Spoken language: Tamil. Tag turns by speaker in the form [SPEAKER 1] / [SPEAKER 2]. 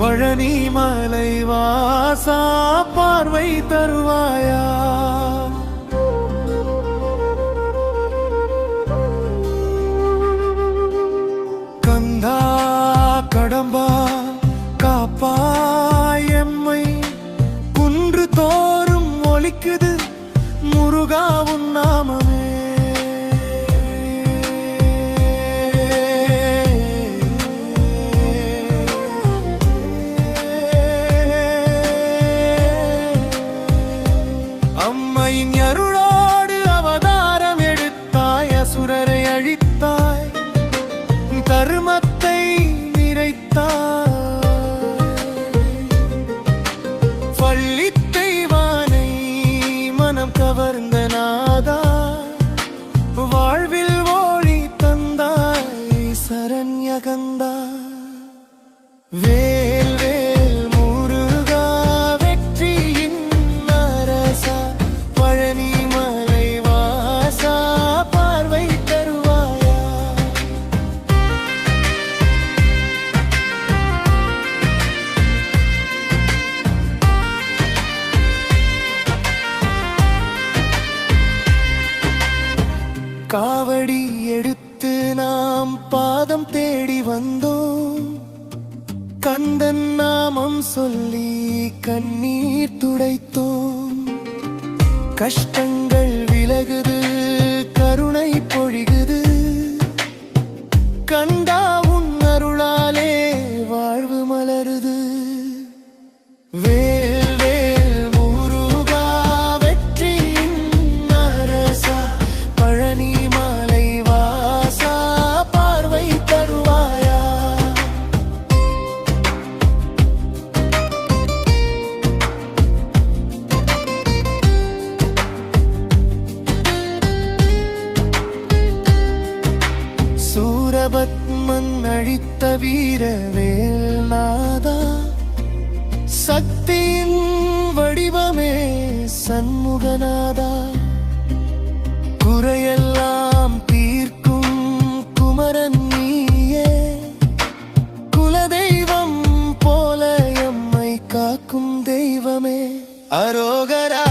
[SPEAKER 1] பழனி மலை வாசா பார்வை தருவாயா? கந்தா கடம்பா காப்பாய் எம்மை, குன்று தோறும் ஒலிக்குது முருகா உன் நாமமே. அம்மையின் அருளோடு அவதாரம் எடுத்தாய், அசுரரை அழித்தாய், தர்மத்தை நிறைத்தாய். பள்ளித் தெய்வானை மனம் கவர்ந்த நாதா, வாழ்வில் ஒளி தந்தாய் சரண்யகந்தா. வேல் வேல் முருகா வெற்றியின் அரசா, பழனி மலை வாசா பார்வை தருவாயா? காவடி எடுத்து நாம் பாதம் தேடி வந்தோம், கந்தன் நாமம் சொல்லி கண்ணீர் துடைத்தோம். கஷ்டங்கள் விலகுது, கருணை பொழிகுது, கண்டா உன் அருளாலே வாழ்வு மலருது. வேல் வேல் முருகா வெற்றியின் அரசா, பழனி மலை வாசா பார்வை தருவாயா? சூரபத்மன் அழித்த வீரவேல் நாதா, சக்தியின் வடிவமே சண்முகநாதா. குறையெல்லாம் தீர்க்கும் குமரன் நீயே, குலதெய்வம் போல எம்மை காக்கும் தெய்வமே. அரோகரா